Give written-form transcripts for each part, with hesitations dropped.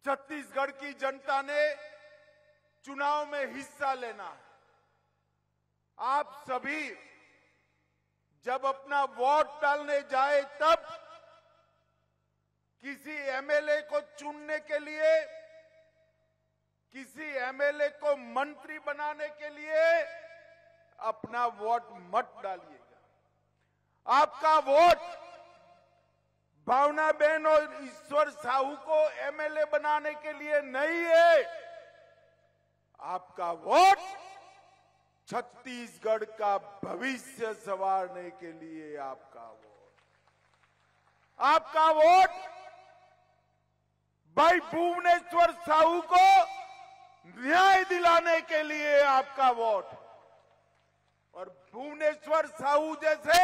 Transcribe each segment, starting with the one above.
छत्तीसगढ़ की जनता ने चुनाव में हिस्सा लेना है। आप सभी जब अपना वोट डालने जाए तब किसी एमएलए को चुनने के लिए, किसी एमएलए को मंत्री बनाने के लिए अपना वोट मत डालिएगा। आपका वोट भावनाबेन और ईश्वर साहू को एमएलए बनाने के लिए नहीं है। आपका वोट छत्तीसगढ़ का भविष्य संवारने के लिए आपका वोट भाई भुवनेश्वर साहू को न्याय दिलाने के लिए आपका वोट। और भुवनेश्वर साहू जैसे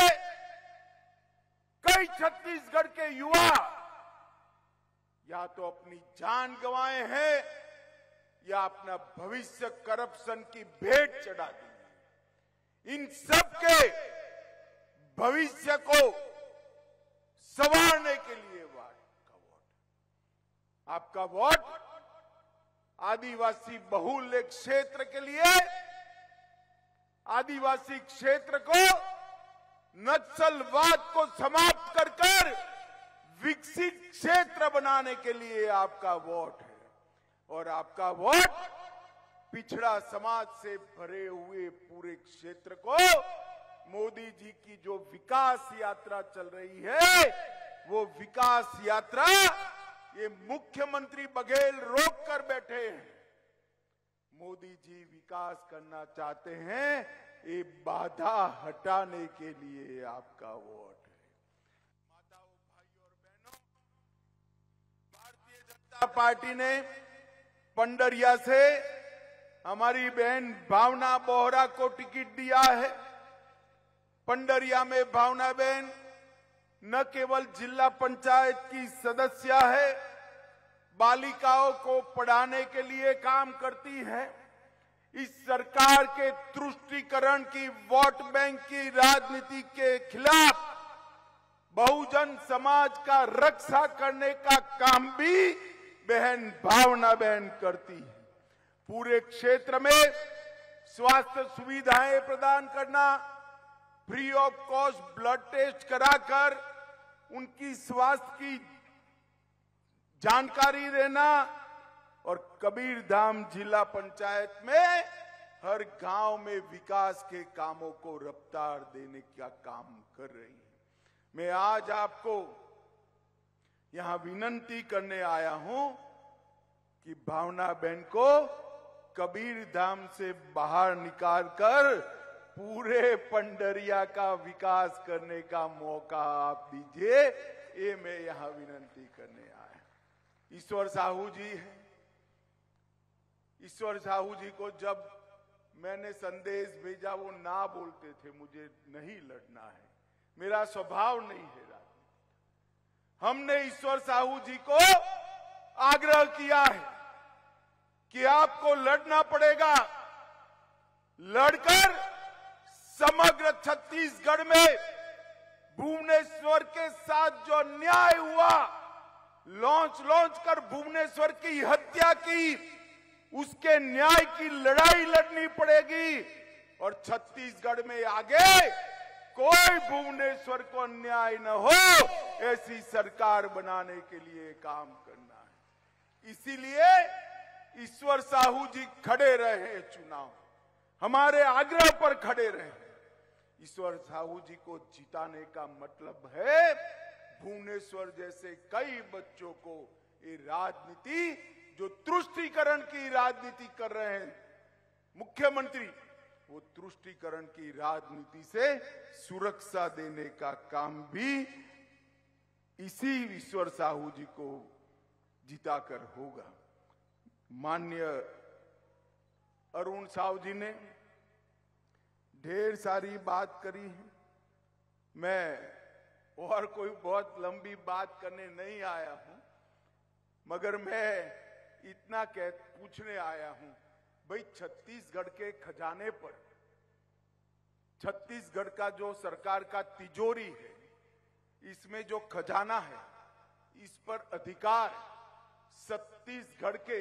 कई छत्तीसगढ़ के युवा या तो अपनी जान गंवाए हैं या अपना भविष्य करप्शन की भेंट चढ़ा दी। इन सब के भविष्य को संवारने के लिए आपका वोट आदिवासी बहुल्य क्षेत्र के लिए, आदिवासी क्षेत्र को नक्सलवाद को समाप्त कर विकसित क्षेत्र बनाने के लिए आपका वोट है। और आपका वोट पिछड़ा समाज से भरे हुए पूरे क्षेत्र को, मोदी जी की जो विकास यात्रा चल रही है वो विकास यात्रा ये मुख्यमंत्री बघेल रोक कर बैठे हैं। मोदी जी विकास करना चाहते हैं, ये बाधा हटाने के लिए आपका वोट है। माताओं, भाइयों और बहनों, भारतीय जनता पार्टी ने पंडरिया से हमारी बहन भावना बोहरा को टिकट दिया है। पंडरिया में भावना बहन न केवल जिला पंचायत की सदस्य है, बालिकाओं को पढ़ाने के लिए काम करती है। इस सरकार के तुष्टीकरण की, वोट बैंक की राजनीति के खिलाफ बहुजन समाज का रक्षा करने का काम भी बहन भावना बहन करती है। पूरे क्षेत्र में स्वास्थ्य सुविधाएं प्रदान करना, free of cost blood test कराकर उनकी स्वास्थ्य की जानकारी देना और कबीरधाम जिला पंचायत में हर गांव में विकास के कामों को रफ्तार देने का काम कर रही है। मैं आज आपको यहां विनती करने आया हूं कि भावना बहन को कबीरधाम से बाहर निकालकर पूरे पंडरिया का विकास करने का मौका आप दीजिए। ये मैं यहां विनती करने आया। ईश्वर साहू जी है। ईश्वर साहू जी को जब मैंने संदेश भेजा वो ना बोलते थे मुझे नहीं लड़ना है, मेरा स्वभाव नहीं है राजनीति। हमने ईश्वर साहू जी को आग्रह किया है कि आपको लड़ना पड़ेगा, लड़कर समग्र छत्तीसगढ़ में भुवनेश्वर के साथ जो न्याय हुआ, लॉन्च कर भुवनेश्वर की हत्या की, उसके न्याय की लड़ाई लड़नी पड़ेगी। और छत्तीसगढ़ में आगे कोई भुवनेश्वर को न्याय न हो, ऐसी सरकार बनाने के लिए काम करना है। इसीलिए ईश्वर साहू जी खड़े रहे, चुनाव हमारे आग्रह पर खड़े रहे। ईश्वर साहू जी को जिताने का मतलब है भुवनेश्वर जैसे कई बच्चों को ये राजनीति, जो तुष्टीकरण की राजनीति कर रहे हैं मुख्यमंत्री, वो तुष्टीकरण की राजनीति से सुरक्षा देने का काम भी इसी ईश्वर साहू जी को जिताकर होगा। माननीय अरुण साहू जी ने ढेर सारी बात करी है। मैं और कोई बहुत लंबी बात करने नहीं आया हूं, मगर मैं इतना पूछने आया हूं, भाई छत्तीसगढ़ के खजाने पर, छत्तीसगढ़ का जो सरकार का तिजोरी है, इसमें जो खजाना है, इस पर अधिकार छत्तीसगढ़ के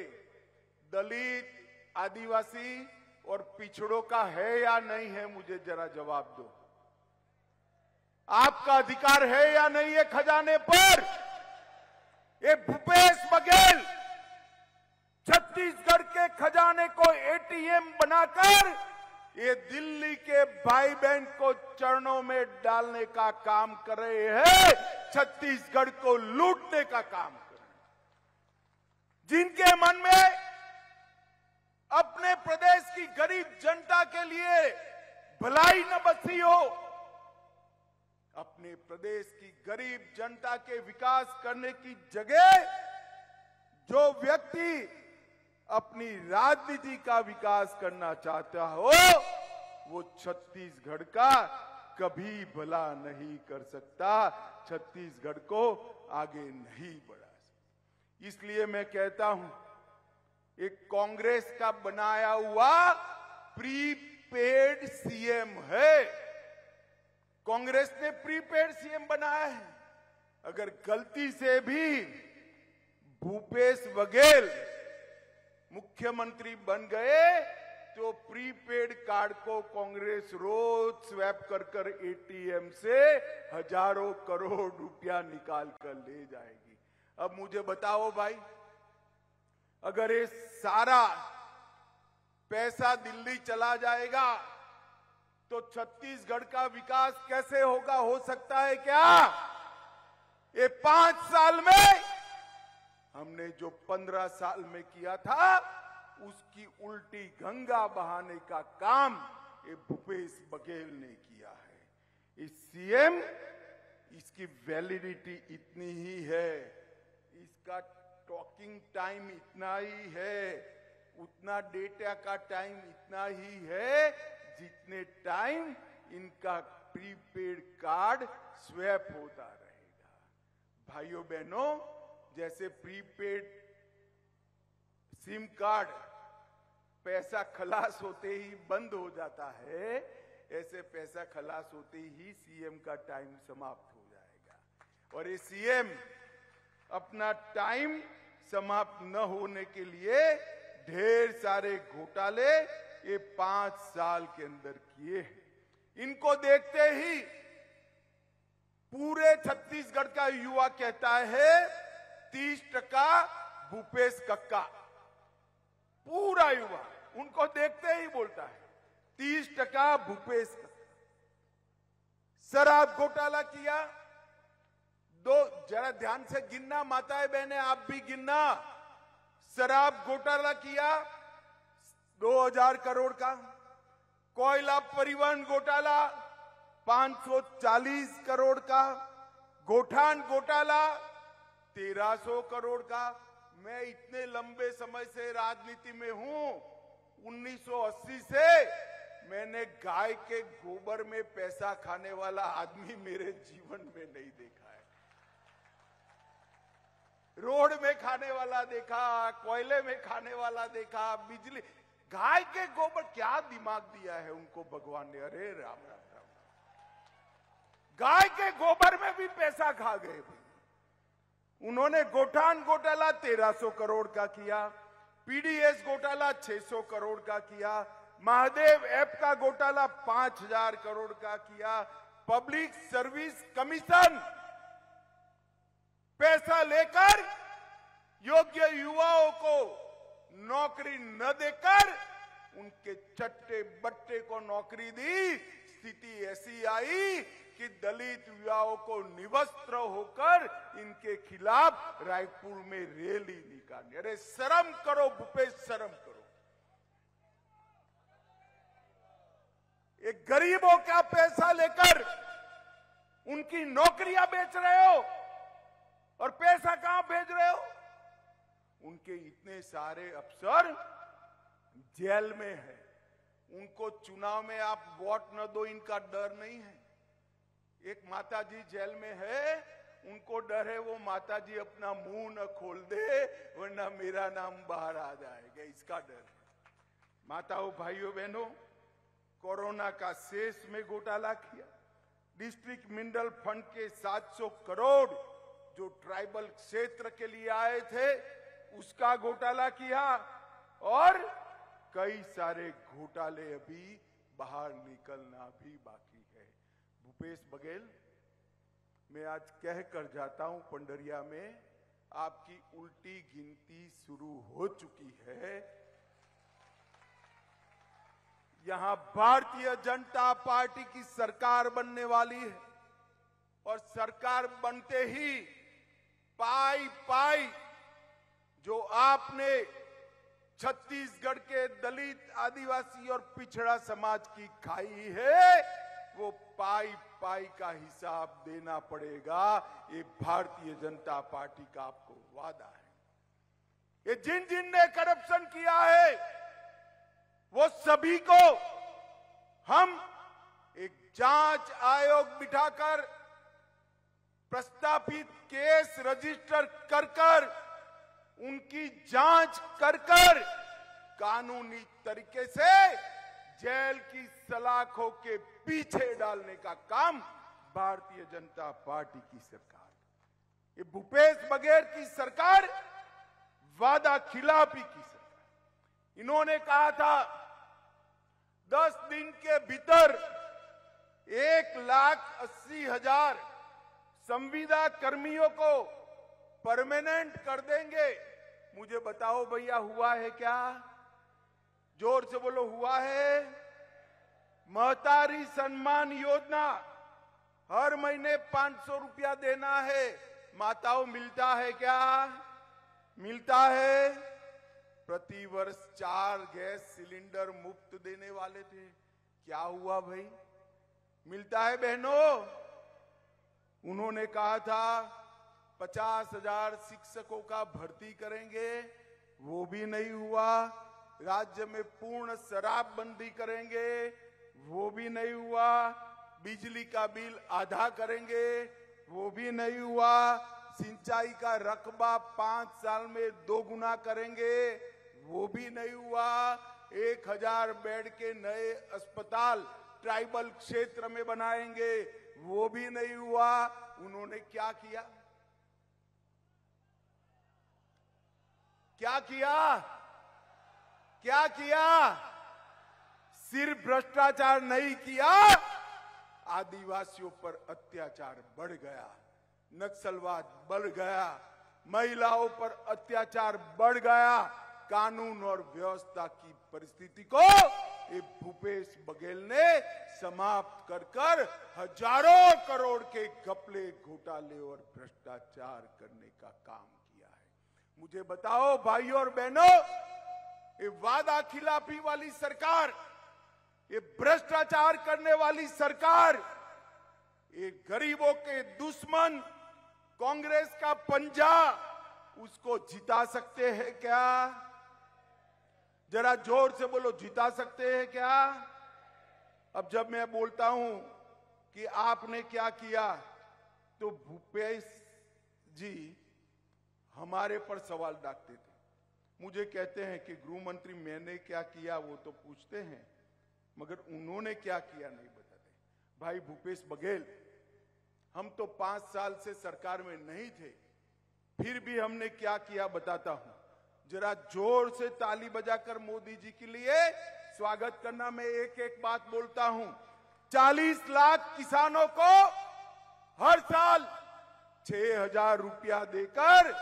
दलित, आदिवासी और पिछड़ों का है या नहीं है, मुझे जरा जवाब दो। आपका अधिकार है या नहीं है खजाने पर? ये भूपेश बघेल छत्तीसगढ़ के खजाने को एटीएम बनाकर ये दिल्ली के भाई बहन को चरणों में डालने का काम कर रहे हैं, छत्तीसगढ़ को लूटने का काम कर रहे हैं। जिनके मन में अपने प्रदेश की गरीब जनता के लिए भलाई न बसी हो, अपने प्रदेश की गरीब जनता के विकास करने की जगह जो व्यक्ति अपनी राजनीति का विकास करना चाहता हो, वो छत्तीसगढ़ का कभी भला नहीं कर सकता, छत्तीसगढ़ को आगे नहीं बढ़ा सकता। इसलिए मैं कहता हूं, एक कांग्रेस का बनाया हुआ प्रीपेड सीएम है। कांग्रेस ने प्रीपेड सीएम बनाया है। अगर गलती से भी भूपेश बघेल मुख्यमंत्री बन गए तो प्रीपेड कार्ड को कांग्रेस रोज स्वैप कर कर एटीएम से हजारों करोड़ रुपया निकाल कर ले जाएगी। अब मुझे बताओ भाई, अगर ये सारा पैसा दिल्ली चला जाएगा तो छत्तीसगढ़ का विकास कैसे होगा? हो सकता है क्या? ये 5 साल में हमने जो 15 साल में किया था उसकी उल्टी गंगा बहाने का काम ये भूपेश बघेल ने किया है। इस सीएम, इसकी वैलिडिटी इतनी ही है, इसका टॉकिंग टाइम इतना ही है, उतना डेटा का टाइम इतना ही है जितने टाइम इनका प्रीपेड कार्ड स्वैप होता रहेगा। भाइयों बहनों, जैसे प्रीपेड सिम कार्ड पैसा खलास होते ही बंद हो जाता है, ऐसे पैसा खलास होते ही सीएम का टाइम समाप्त हो जाएगा। और ये सीएम अपना टाइम समाप्त न होने के लिए ढेर सारे घोटाले ये 5 साल के अंदर किए हैं। इनको देखते ही पूरे छत्तीसगढ़ का युवा कहता है 30% भूपेश कक्का। पूरा युवा उनको देखते ही बोलता है 30% भूपेश कक्का। शराब घोटाला किया, जरा ध्यान से गिनना माताएं बहनें, आप भी गिनना। शराब घोटाला किया 2000 करोड़ का। कोयला परिवहन घोटाला 540 करोड़ का। गोठान घोटाला 1300 करोड़ का। मैं इतने लंबे समय से राजनीति में हूं, 1980 से मैंने गाय के गोबर में पैसा खाने वाला आदमी मेरे जीवन में नहीं देखा है। रोड में खाने वाला देखा, कोयले में खाने वाला देखा, बिजली, गाय के गोबर, क्या दिमाग दिया है उनको भगवान ने। अरे राम राम राम, गाय के गोबर में भी पैसा खा गए भाई। उन्होंने गोठान घोटाला 1300 करोड़ का किया, पीडीएस घोटाला 600 करोड़ का किया, महादेव ऐप का घोटाला 5000 करोड़ का किया, पब्लिक सर्विस कमीशन पैसा लेकर योग्य युवाओं को नौकरी न देकर उनके चट्टे बट्टे को नौकरी दी। स्थिति ऐसी आई कि दलित युवाओं को निवस्त्र होकर इनके खिलाफ रायपुर में रैली निकाली। अरे शर्म करो भूपेश, शर्म करो। एक गरीबों का पैसा लेकर उनकी नौकरियां बेच रहे हो और पैसा कहां भेज रहे हो? उनके इतने सारे अफसर जेल में हैं, उनको चुनाव में आप वोट न दो इनका डर नहीं है। एक माताजी जेल में है, उनको डर है वो माताजी अपना मुंह न खोल दे वरना मेरा नाम बाहर आ जाएगा, इसका डर है। माताओं भाइयों बहनों, कोरोना का शेष में घोटाला किया। डिस्ट्रिक्ट मिनरल फंड के 700 करोड़ जो ट्राइबल क्षेत्र के लिए आए थे उसका घोटाला किया और कई सारे घोटाले अभी बाहर निकलना भी बाकी है। भूपेश बघेल, मैं आज कह कर जाता हूं, पंडरिया में आपकी उल्टी गिनती शुरू हो चुकी है। यहां भारतीय जनता पार्टी की सरकार बनने वाली है और सरकार बनते ही पाई पाई जो आपने छत्तीसगढ़ के दलित, आदिवासी और पिछड़ा समाज की खाई है, वो पाई पाई का हिसाब देना पड़ेगा। ये भारतीय जनता पार्टी का आपको वादा है। ये जिन जिन ने करप्शन किया है वो सभी को हम एक जांच आयोग बिठाकर प्रस्तावित केस रजिस्टर कर उनकी जांच कर कानूनी तरीके से जेल की सलाखों के पीछे डालने का काम भारतीय जनता पार्टी की सरकार, ये भूपेश बघेल की सरकार वादा खिलाफी की सरकार। इन्होंने कहा था 10 दिन के भीतर 1,80,000 संविदा कर्मियों को परमानेंट कर देंगे। मुझे बताओ भैया, हुआ है क्या? जोर से बोलो, हुआ है? महतारी सम्मान योजना, हर महीने 500 रुपया देना है। माताओं, मिलता है क्या? मिलता है। प्रति वर्ष 4 गैस सिलेंडर मुफ्त देने वाले थे, क्या हुआ भाई? मिलता है बहनों? उन्होंने कहा था 50,000 शिक्षकों का भर्ती करेंगे, वो भी नहीं हुआ। राज्य में पूर्ण शराबबंदी करेंगे, वो भी नहीं हुआ। बिजली का बिल आधा करेंगे, वो भी नहीं हुआ। सिंचाई का रकबा 5 साल में 2 गुना करेंगे, वो भी नहीं हुआ। 1000 बेड के नए अस्पताल ट्राइबल क्षेत्र में बनाएंगे, वो भी नहीं हुआ। उन्होंने क्या किया? क्या किया? क्या किया? सिर्फ भ्रष्टाचार नहीं किया, आदिवासियों पर अत्याचार बढ़ गया, नक्सलवाद बढ़ गया, महिलाओं पर अत्याचार बढ़ गया। कानून और व्यवस्था की परिस्थिति को ये भूपेश बघेल ने समाप्त कर हजारों करोड़ के घपले, घोटाले और भ्रष्टाचार करने का काम किया है। मुझे बताओ भाइयों और बहनों, ये वादा खिलाफी वाली सरकार, ये भ्रष्टाचार करने वाली सरकार, ये गरीबों के दुश्मन कांग्रेस का पंजा, उसको जिता सकते हैं क्या? जरा जोर से बोलो, जिता सकते हैं क्या? अब जब मैं बोलता हूं कि आपने क्या किया, तो भूपेश जी हमारे पर सवाल डालते थे। मुझे कहते हैं कि गृह मंत्री मैंने क्या किया वो तो पूछते हैं, मगर उन्होंने क्या किया नहीं बताते। भाई भूपेश बघेल, हम तो 5 साल से सरकार में नहीं थे, फिर भी हमने क्या किया बताता हूं। जरा जोर से ताली बजाकर मोदी जी के लिए स्वागत करना। मैं एक एक बात बोलता हूं। 40 लाख किसानों को हर साल 6,000 रुपया देकर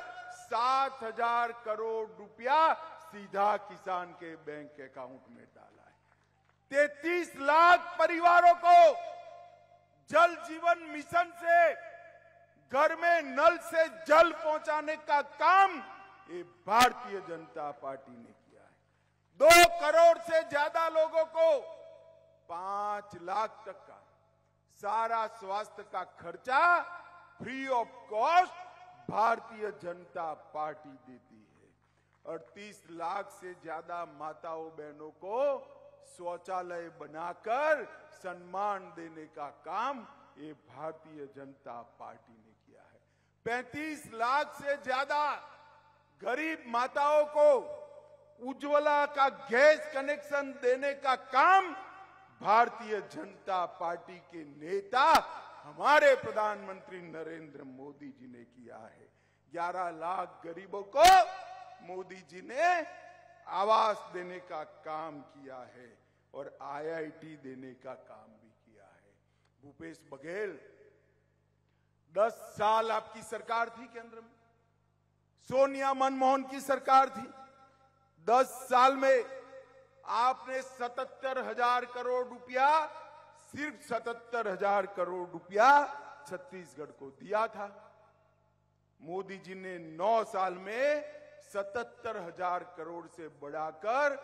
7,000 करोड़ रुपया सीधा किसान के बैंक अकाउंट में डाला है। 33 लाख परिवारों को जल जीवन मिशन से घर में नल से जल पहुंचाने का काम ये भारतीय जनता पार्टी ने किया है। 2 करोड़ से ज्यादा लोगों को 5 लाख तक का सारा स्वास्थ्य का खर्चा free of cost Bharatiya Janata party देती है। और 30 लाख से ज्यादा माताओं बहनों को शौचालय बनाकर सम्मान देने का काम ये भारतीय जनता पार्टी ने किया है। 35 लाख से ज्यादा गरीब माताओं को उज्ज्वला का गैस कनेक्शन देने का काम भारतीय जनता पार्टी के नेता हमारे प्रधानमंत्री नरेंद्र मोदी जी ने किया है। 11 लाख गरीबों को मोदी जी ने आवास देने का काम किया है और आईआईटी देने का काम भी किया है। भूपेश बघेल, 10 साल आपकी सरकार थी केंद्र में, सोनिया मनमोहन की सरकार थी। 10 साल में आपने 77,000 करोड़ रुपया, सिर्फ 77,000 करोड़ रुपया छत्तीसगढ़ को दिया था। मोदी जी ने 9 साल में 77,000 करोड़ से बढ़ाकर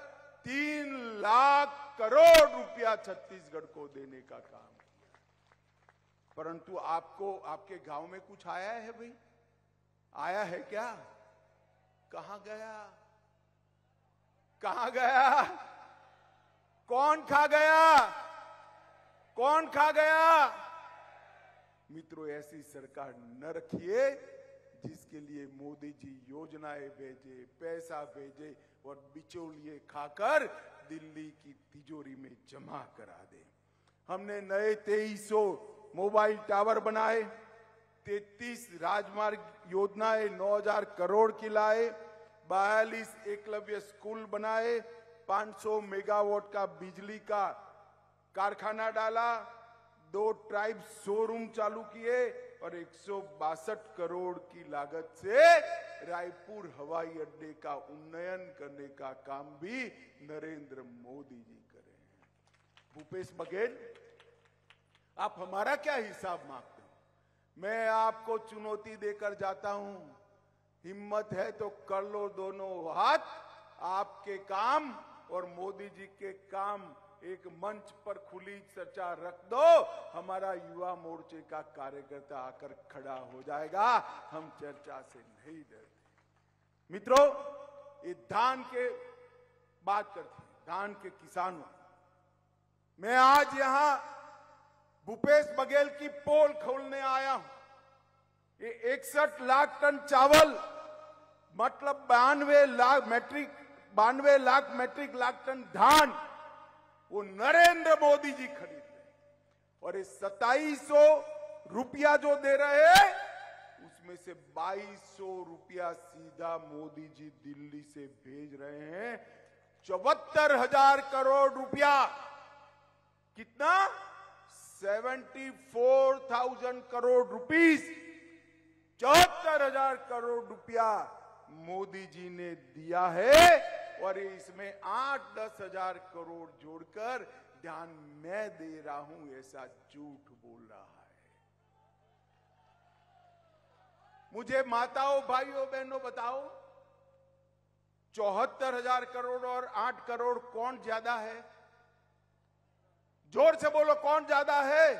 3 लाख करोड़ रुपया छत्तीसगढ़ को देने का काम किया। परंतु आपको आपके गांव में कुछ आया है भाई? आया है क्या? कहां गया? कहां गया? कौन खा गया? कौन खा गया? मित्रों, ऐसी सरकार न रखिए जिसके लिए मोदी जी योजनाएं भेजे, पैसा भेजे और बिचौलिए खाकर दिल्ली की तिजोरी में जमा करा दे। हमने नए 2300 मोबाइल टावर बनाए, 33 राजमार्ग योजनाएं 9,000 करोड़ की लाए, 42 एकलव्य स्कूल बनाए, 500 मेगावाट का बिजली का कारखाना डाला, 2 ट्राइब शोरूम चालू किए और 162 करोड़ की लागत से रायपुर हवाई अड्डे का उन्नयन करने का काम भी नरेंद्र मोदी जी करे हैं। भूपेश बघेल, आप हमारा क्या हिसाब मांगते हो? मैं आपको चुनौती देकर जाता हूं, हिम्मत है तो कर लो दोनों हाथ। आपके काम और मोदी जी के काम एक मंच पर खुली चर्चा रख दो, हमारा युवा मोर्चे का कार्यकर्ता आकर खड़ा हो जाएगा। हम चर्चा से नहीं डरते। मित्रों, ये धान के बात करते हैं, धान के किसानों। मैं आज यहां भूपेश बघेल की पोल खोलने आया हूं। ये 61 लाख टन चावल, मतलब 92 लाख मैट्रिक लाख टन धान, वो नरेंद्र मोदी जी खरीद रहे। और ये 2700 रुपया जो दे रहे हैं, उसमें से 2200 रुपया सीधा मोदी जी दिल्ली से भेज रहे हैं। 74,000 करोड़ रुपया, कितना? 74,000 करोड़ रुपीस, 74,000 करोड़ रुपया मोदी जी ने दिया है। और इसमें 8-10 हजार करोड़ जोड़कर ध्यान मैं दे रहा हूं, ऐसा झूठ बोल रहा है। मुझे माताओं, भाइयों, बहनों बताओ, 74,000 करोड़ और 8 करोड़ कौन ज्यादा है? जोर से बोलो, कौन ज्यादा है?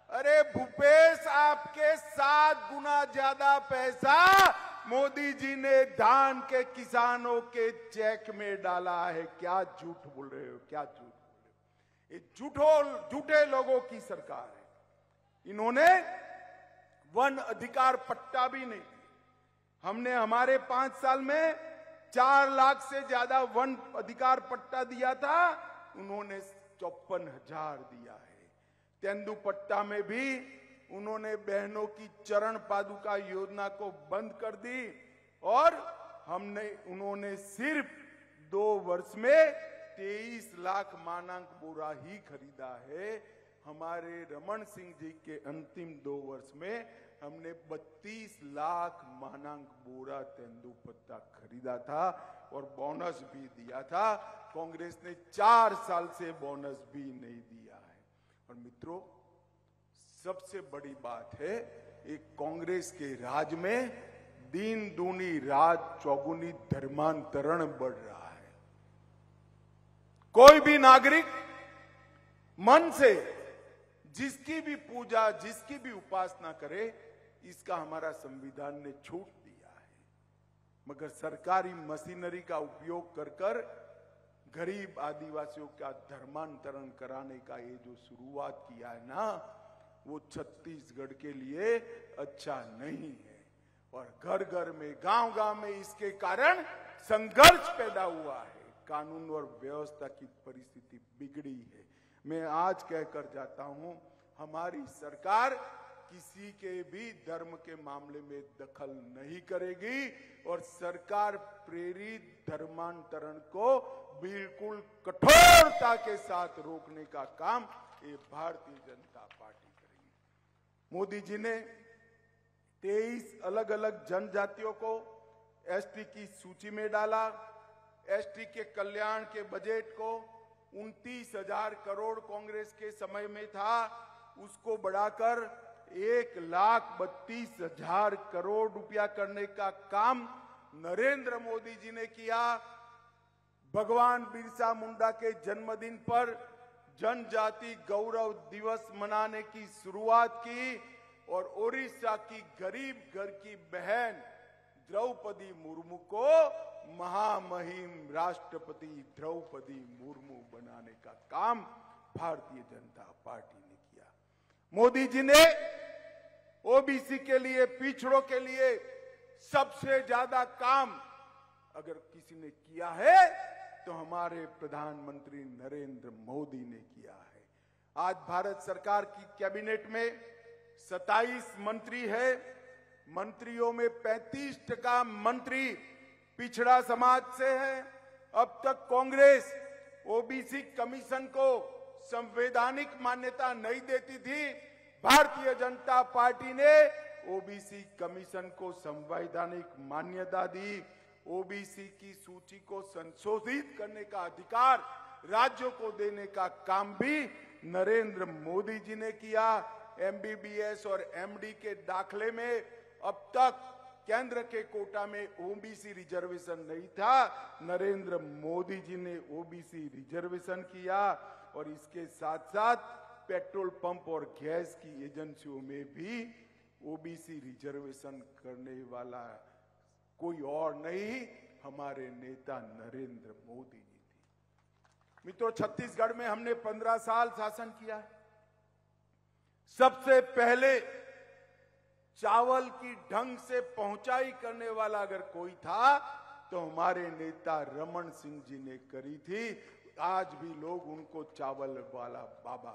अरे भूपेश, आपके 7 गुना ज्यादा पैसा मोदी जी ने धान के किसानों के चेक में डाला है। क्या झूठ बोल रहे हो? क्या झूठ बोल रहे हो? ये झूठे लोगों की सरकार है। इन्होंने वन अधिकार पट्टा भी नहीं दिया। हमने हमारे 5 साल में 4 लाख से ज्यादा वन अधिकार पट्टा दिया था, उन्होंने 54,000 दिया है। तेंदुपट्टा में भी उन्होंने बहनों की चरण पादुका योजना को बंद कर दी और उन्होंने सिर्फ 2 वर्ष में 23 लाख मानक बोरा ही खरीदा है। हमारे रमन सिंह जी के अंतिम 2 वर्ष में हमने 32 लाख मानक बोरा तेंदुपत्ता खरीदा था और बोनस भी दिया था। कांग्रेस ने 4 साल से बोनस भी नहीं दिया है। और मित्रों, सबसे बड़ी बात है, एक कांग्रेस के राज में दिन दूनी रात चौगुनी धर्मांतरण बढ़ रहा है। कोई भी नागरिक मन से जिसकी भी पूजा, जिसकी भी उपासना करे, इसका हमारा संविधान ने छूट दिया है। मगर सरकारी मशीनरी का उपयोग कर गरीब आदिवासियों का धर्मांतरण कराने का ये जो शुरुआत किया है ना, वो छत्तीसगढ़ के लिए अच्छा नहीं है। और घर घर में, गांव गांव में इसके कारण संघर्ष पैदा हुआ है। कानून और व्यवस्था की परिस्थिति बिगड़ी है। मैं आज कहकर जाता हूं, हमारी सरकार किसी के भी धर्म के मामले में दखल नहीं करेगी और सरकार प्रेरित धर्मांतरण को बिल्कुल कठोरता के साथ रोकने का काम ये भारतीय जनता पार्टी करेगी। मोदी जी ने 23 अलग अलग जनजातियों को एसटी की सूची में डाला। एसटी के कल्याण के बजट को 29,000 करोड़ कांग्रेस के समय में था, उसको बढ़ाकर 1,32,000 करोड़ रुपया करने का काम नरेंद्र मोदी जी ने किया। भगवान बिरसा मुंडा के जन्मदिन पर जनजाति गौरव दिवस मनाने की शुरुआत की और ओडिशा की गरीब घर की बहन द्रौपदी मुर्मू को महामहिम राष्ट्रपति द्रौपदी मुर्मू बनाने का काम भारतीय जनता पार्टी ने किया। मोदी जी ने ओबीसी के लिए, पिछड़ों के लिए सबसे ज्यादा काम अगर किसी ने किया है तो हमारे प्रधानमंत्री नरेंद्र मोदी ने किया है। आज भारत सरकार की कैबिनेट में 27 मंत्री है। मंत्रियों में 35% मंत्री पिछड़ा समाज से है। अब तक कांग्रेस ओबीसी कमीशन को संवैधानिक मान्यता नहीं देती थी। भारतीय जनता पार्टी ने ओबीसी कमीशन को संवैधानिक मान्यता दी। ओबीसी की सूची को संशोधित करने का अधिकार राज्यों को देने का काम भी नरेंद्र मोदी जी ने किया। एमबीबीएस और एमडी के दाखले में अब तक केंद्र के कोटा में ओबीसी रिजर्वेशन नहीं था, नरेंद्र मोदी जी ने ओबीसी रिजर्वेशन किया। और इसके साथ साथ पेट्रोल पंप और गैस की एजेंसियों में भी ओबीसी रिजर्वेशन करने वाला कोई और नहीं, हमारे नेता नरेंद्र मोदी जी थे। मित्रों, छत्तीसगढ़ में हमने 15 साल शासन किया। सबसे पहले चावल की ढंग से पहुंचाई करने वाला अगर कोई था तो हमारे नेता रमन सिंह जी ने करी थी। आज भी लोग उनको चावल वाला बाबा